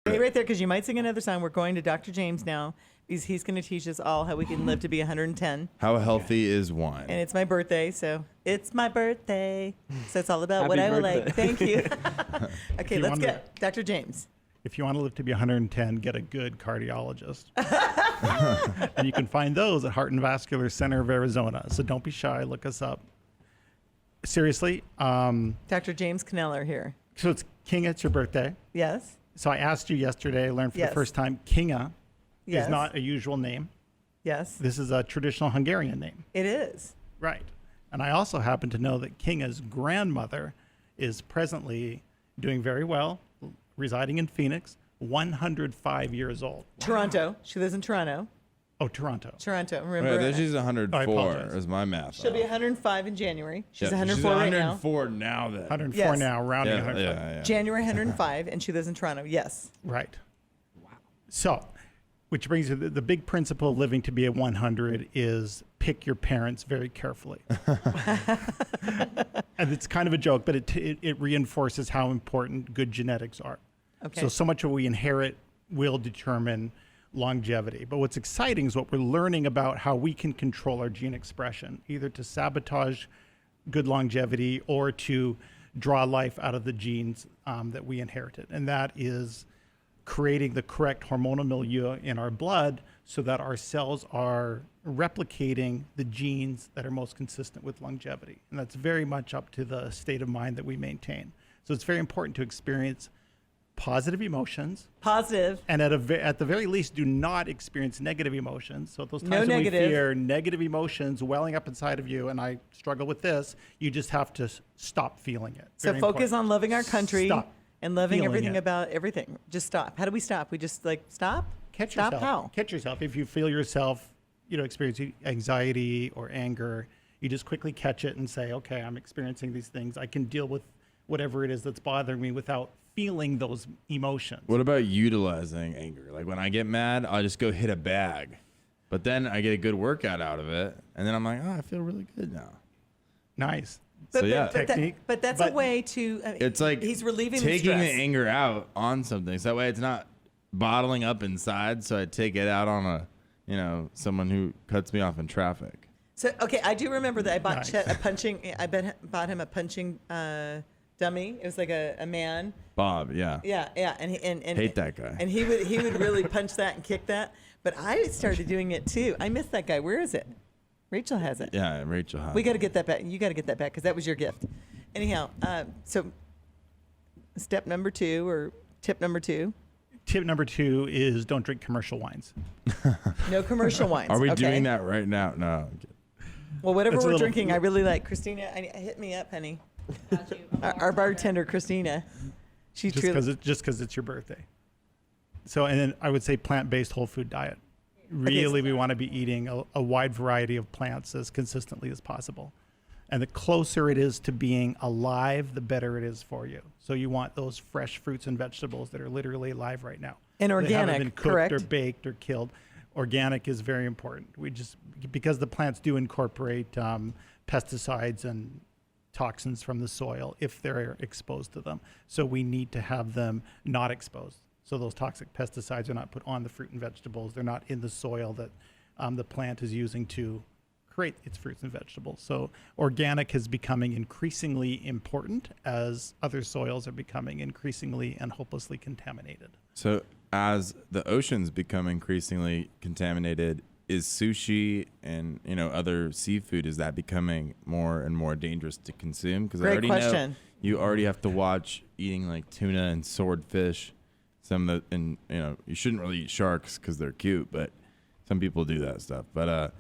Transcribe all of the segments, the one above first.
Stay right there because you might sing another song. We're going to Dr. James now. He's going to teach us all how we can live to be 110. How healthy is wine? And it's my birthday, so it's my birthday. So it's all about what Happy I would birthday. like. Thank you. Okay, you let's want get Dr. James. If you want to live to be 110, get a good cardiologist. And you can find those at Heart and Vascular Center of Arizona. So don't be shy. Look us up. Seriously. Dr. James Kneller here. So it's Kinga. It's your birthday. Yes? So I asked you yesterday, I learned for Yes. the first time, Kinga Yes. is not a usual name. Yes, This is a traditional Hungarian name. it is. Right. And I also happen to know that Kinga's grandmother is presently doing very well, residing in Phoenix, 105 years old. Toronto. She lives in Toronto. Oh, Toronto. Toronto, Wait, remember? then she's I 104. apologize. Is my math? She'll be off. 105 in January. She's Yeah, 104 right now. 104 now. Then 104 Yes. now, rounding Yeah, 105. yeah. January 105, and she lives in Toronto. Yes. Right. Wow. So, which brings you the big principle of living to be at 100 is pick your parents very carefully. And it's kind of a joke, but it reinforces how important good genetics are. Okay. So much of what we inherit will determine longevity. But what's exciting is what we're learning about how we can control our gene expression, either to sabotage good longevity or to draw life out of the genes that we inherited. And that is creating the correct hormonal milieu in our blood so that our cells are replicating the genes that are most consistent with longevity. And that's very much up to the state of mind that we maintain. So it's very important to experience positive emotions, Positive. and at the very least, do not experience negative emotions. So at those No times when we negative. fear negative emotions welling up inside of you, and I struggle with this, you just have to stop feeling it. So Very focus important. on loving our country Stop and loving feeling everything it. about everything. Just stop. How do we stop? We just stop? Catch Stop yourself. how? Catch yourself. If you feel yourself, experiencing anxiety or anger, you just quickly catch it and say, okay, I'm experiencing these things. I can deal with whatever it is that's bothering me without feeling those emotions. What about utilizing anger? Like when I get mad, I'll just go hit a bag, but then I get a good workout out of it, and then I'm like, oh, I feel really good now. Nice. So yeah, Technique. But that's a way to. it's like he's relieving taking the the stress. anger out on something. So that way it's not bottling up inside. So I take it out on someone who cuts me off in traffic. So okay, I do remember that I bought Nice. Chet a punching. Bought him a punching dummy. It was like a man. Bob, yeah. Yeah, and Hate that guy. And he would really punch that and kick that. But I started doing it too. I miss that guy. Where is it? Rachel has it. Yeah, Rachel. Has We got to get that back. You got to get that back because that was your gift. Anyhow, so step number 2 or tip number 2. Tip number 2 is don't drink commercial wines. No commercial wines. Are we okay? doing that right now? No. Well, whatever It's a we're little- drinking, I really like. Christina, hit me up, honey. Our bartender, Christina. She Just truly. because it's your birthday. So, and then I would say plant-based whole food diet. Really, we want to be eating a wide variety of plants as consistently as possible. And the closer it is to being alive, the better it is for you. So you want those fresh fruits and vegetables that are literally alive right now. And They haven't organic, been cooked correct? or baked or killed. Organic is very important. Because the plants do incorporate pesticides and toxins from the soil if they're exposed to them. So we need to have them not exposed. So those toxic pesticides are not put on the fruit and vegetables. They're not in the soil that the plant is using to create its fruits and vegetables. So organic is becoming increasingly important as other soils are becoming increasingly and hopelessly contaminated. So as the oceans become increasingly contaminated, is sushi and other seafood, is that becoming more and more dangerous to consume? Because I Great already know question. you already have to watch eating like tuna and swordfish. You shouldn't really eat sharks because they're cute, but some people do that stuff. But you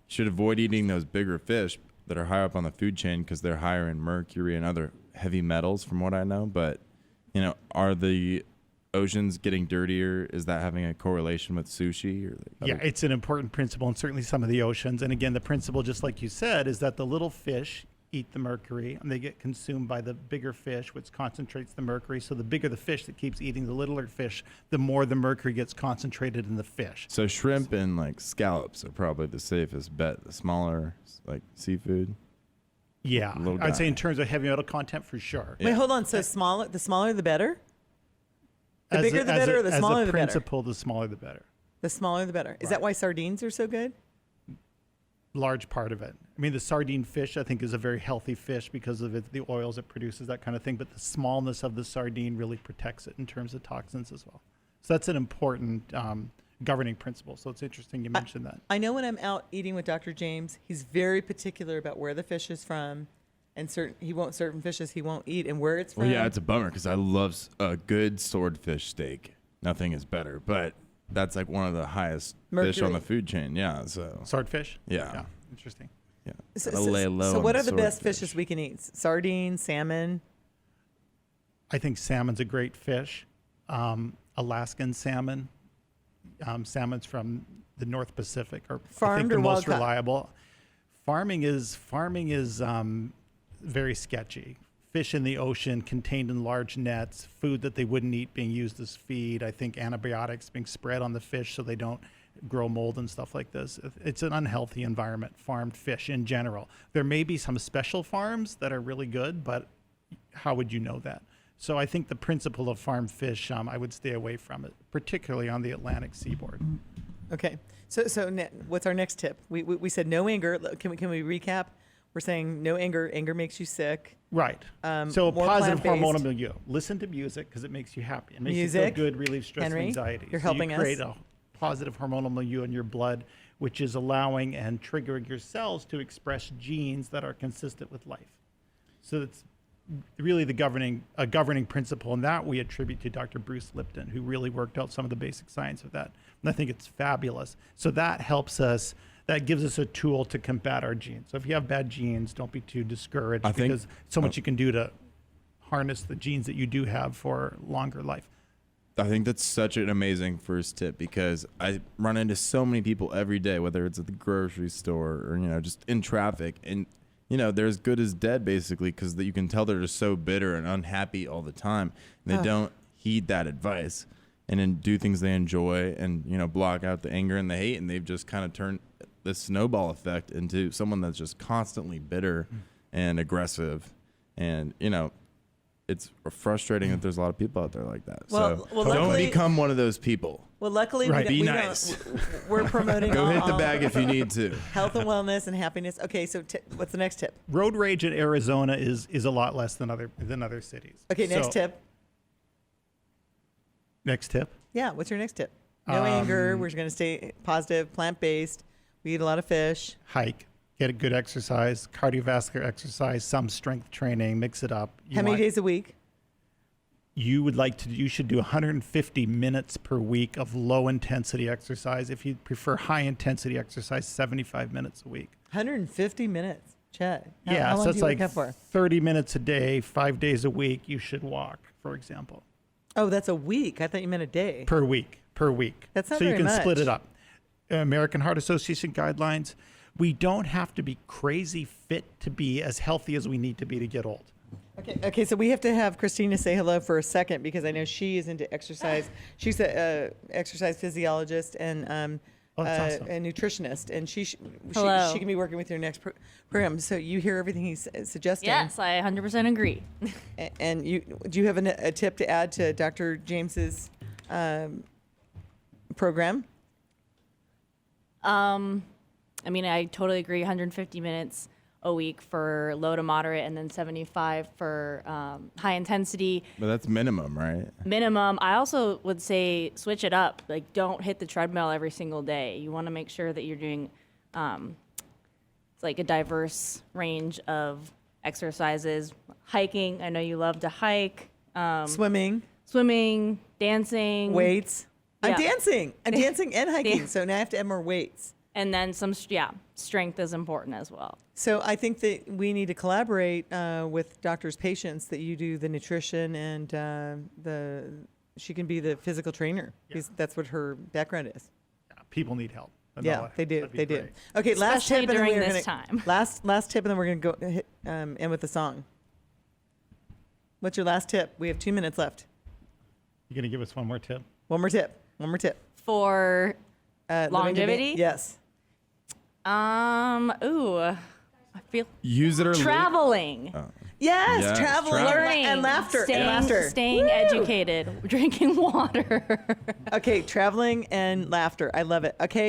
should avoid eating those bigger fish that are higher up on the food chain because they're higher in mercury and other heavy metals, from what I know. But are the oceans getting dirtier? Is that having a correlation with sushi? Or Yeah, it's an important principle, and certainly some of the oceans. And again, the principle, just like you said, is that the little fish eat the mercury and they get consumed by the bigger fish, which concentrates the mercury. So the bigger the fish that keeps eating the littler fish, the more the mercury gets concentrated in the fish. So shrimp and like scallops are probably the safest bet. The smaller like seafood. Yeah, Little I'd say guy. in terms of heavy metal content, for sure. Yeah. Wait, hold on. So the smaller the better? The bigger the better, or the smaller the better? Principle, the smaller the better. The smaller the better. Is that Right. why sardines are so good? Large part of it. I mean, the sardine fish, I think, is a very healthy fish because of the oils it produces, that kind of thing. But the smallness of the sardine really protects it in terms of toxins as well. So that's an important governing principle. So it's interesting you mentioned that. I know when I'm out eating with Dr. James, he's very particular about where the fish is from, and certain fishes he won't eat, and where it's from. Well, yeah, it's a bummer because I love a good swordfish steak. Nothing is better, but that's like one of the highest fish on Mercury. the food chain. Yeah, so Swordfish? Yeah. Interesting. yeah. So, Gotta lay low so on what the are the best swordfish. fishes we can eat? Sardine, salmon. I think salmon's a great fish. Alaskan salmon. Salmon's from the North Pacific are I think Farmed the or most wild caught? reliable. Farming is very sketchy. Fish in the ocean contained in large nets, food that they wouldn't eat being used as feed. I think antibiotics being spread on the fish so they don't grow mold and stuff like this. It's an unhealthy environment, farmed fish in general. There may be some special farms that are really good, but how would you know that? So I think the principle of farmed fish, I would stay away from it, particularly on the Atlantic seaboard. Okay. So what's our next tip? We said no anger. Can we recap? We're saying no anger. Anger makes you sick. Right. So more positive plant-based. hormonal milieu. Listen to music because it makes you happy. It makes you Music. feel good, relieve stress Henry, and anxiety. you're So helping you us. create a positive hormonal milieu in your blood, which is allowing and triggering your cells to express genes that are consistent with life. So it's really a governing principle, and that we attribute to Dr. Bruce Lipton, who really worked out some of the basic science of that. And I think it's fabulous. So that helps us. That gives us a tool to combat our genes. So if you have bad genes, don't be too discouraged I think- because so much you can do to harness the genes that you do have for longer life. I think that's such an amazing first tip because I run into so many people every day, whether it's at the grocery store or, just in traffic. And, they're as good as dead basically because you can tell they're just so bitter and unhappy all the time. And they don't heed that advice and then do things they enjoy and, block out the anger and the hate. And they've just kind of turned this snowball effect into someone that's just constantly bitter and aggressive. And, it's frustrating that there's a lot of people out there like that. Well, So don't luckily- become one of those people. Well, luckily Right. we Be don't, nice. we're promoting Go hit the all- bag if you need to. health and wellness and happiness. Okay, so what's the next tip? Road rage in Arizona is a lot less than other cities. Okay, next So, tip. Next tip. Yeah, what's your next tip? No anger. We're going to stay positive, plant-based. We eat a lot of fish. Hike. Get a good exercise, cardiovascular exercise, some strength training, mix it up. How many days a week? You should do 150 minutes per week of low intensity exercise. If you prefer high intensity exercise, 75 minutes a week. 150 minutes. Chad. Yeah, how long so do it's you like wake up for? 30 minutes a day, 5 days a week. You should walk, for example, Oh, that's a week. I thought you meant a day. per week. That's not so you very can split much. it up. American Heart Association guidelines. We don't have to be crazy fit to be as healthy as we need to be to get old. Okay, so we have to have Christina say hello for a second because I know she is into exercise. She's a exercise physiologist and Oh, that's awesome. a nutritionist, and she Hello. can be working with your next program. So you hear everything he's suggesting. Yes, I 100% agree. And do you have a tip to add to Dr. James's program? I mean, I totally agree. 150 minutes a week for low to moderate, and then 75 for high intensity But that's minimum, right? minimum. I also would say switch it up. Like, don't hit the treadmill every single day. You want to make sure that you're doing it's like a diverse range of exercises. Hiking. I know you love to hike. Swimming, Swimming, dancing, weights. I'm Yeah. dancing. I'm dancing and hiking. Yeah. So now I have to add more weights. and then some. Strength is important as well. So I think that we need to collaborate with doctors' patients. That you do the nutrition and she can be the physical trainer because that's what her background is. Yeah, people need help. Yeah, they do. That'd be They do. great. Okay, last Especially tip, and then during we're this gonna, time. Last tip, and then we're gonna go end with the song. What's your last tip? We have 2 minutes left. You gonna give us one more tip? One more tip. For Living to Longevity? Be- yes. I feel Use it or leave. traveling. Yes, Yes, traveling, travel. Learning, and laughter, staying, and laughter. staying Woo! educated, drinking water. Okay, traveling and laughter. I love it. Okay.